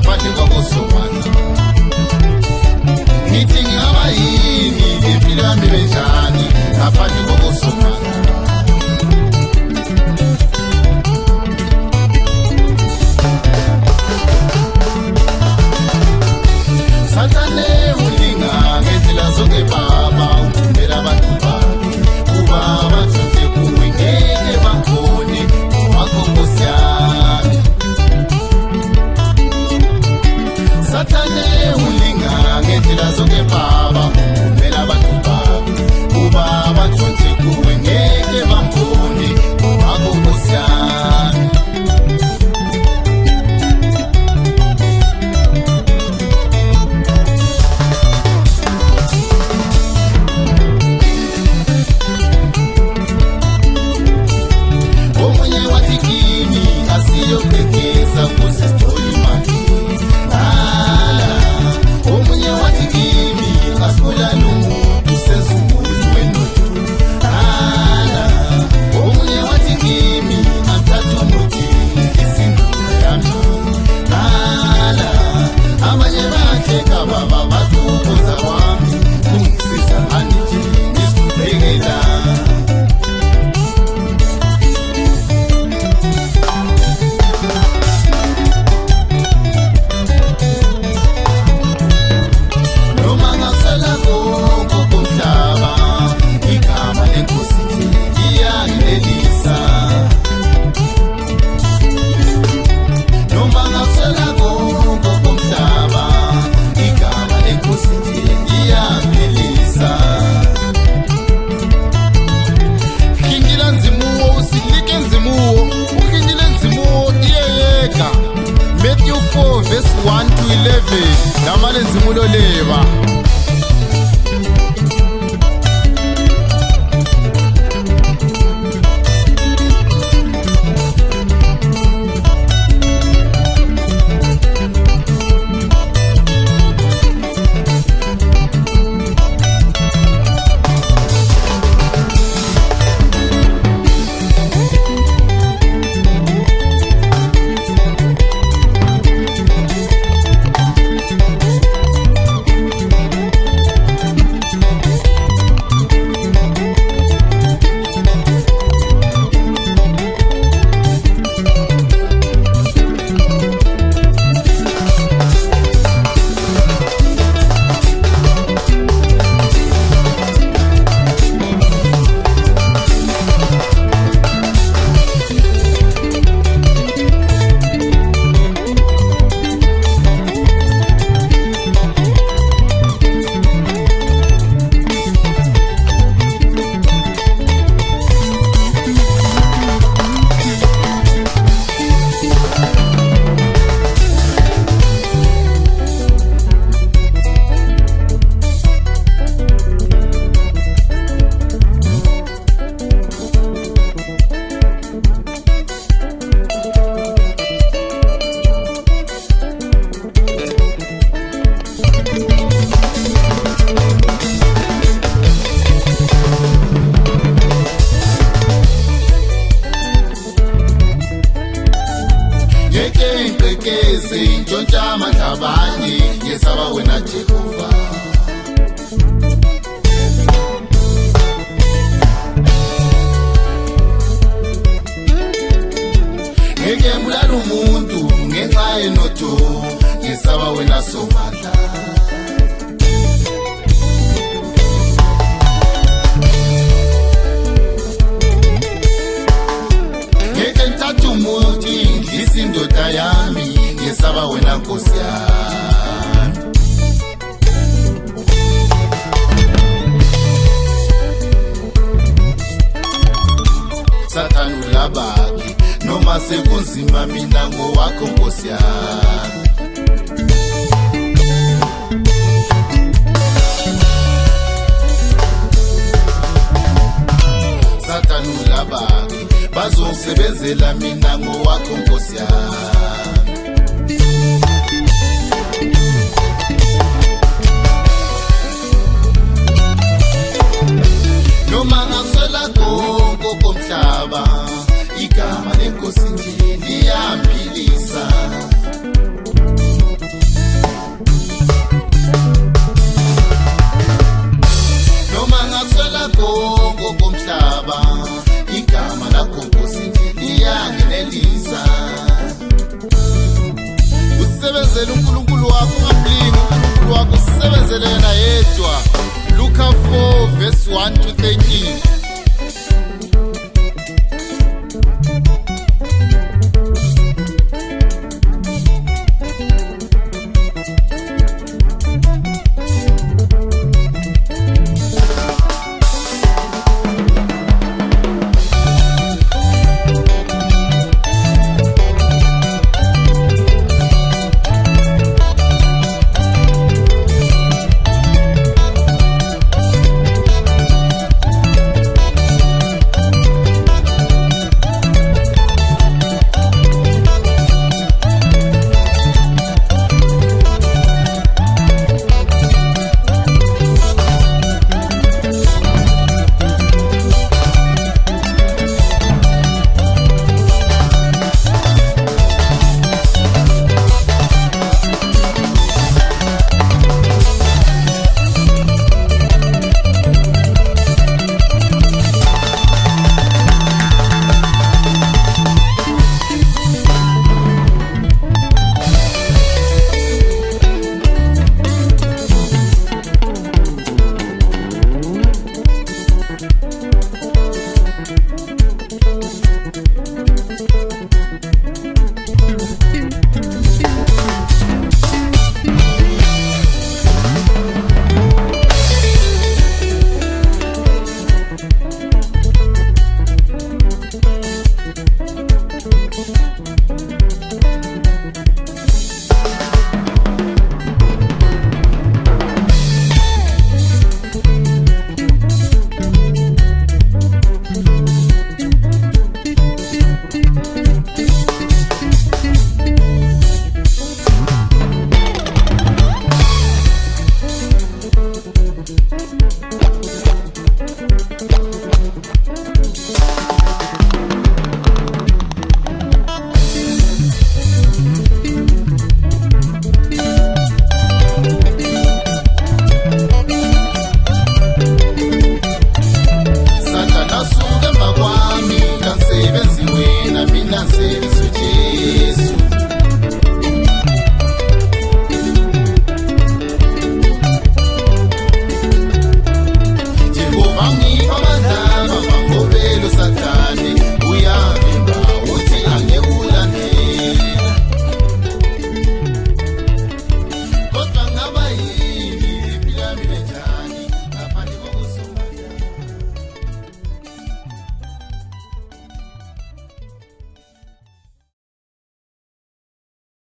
ngaphandle kwakusomana. Ngithi ngaba yini impilo yami benjani ngaphandle kwakusomana. Sathane ulinga ngendlela zonke baba uthumela abantu bakhe kuba bathunde kuwe ngeke bakhone wakho Nkosi yami. Sathane ulinga ngendlela zonke baba uthumela abantu bakhe kuba bathunde kuwe ngeke bakhone wakho Nkosi yami. Matthew 4 verse 1 to 11 lamale nzimulo leba. Ntshontsha amandla abanye ngesaba wena Jehova. Ngeke mbulala umuntu ngenxa yenotho ngesaba wena Somandla. Ngeke ngithathe umuthi ngidlise indoda yami ngesaba wena Nkosi yami. Sathane ulabaki noma sekunzima mina ngowakho Nkosi yami. Sathane ulabaki bazongisebenzela mina ngowakho Nkosi yami. Noma ngakuswela konke komhlaba igama leNkosi nje liyaphilisa. ungamsebenzeli uNkulunkulu wakho, ungamlingi uNkulunkulu wakho, usebenzele yena yedwa. Luka 4 verse 1 to 13.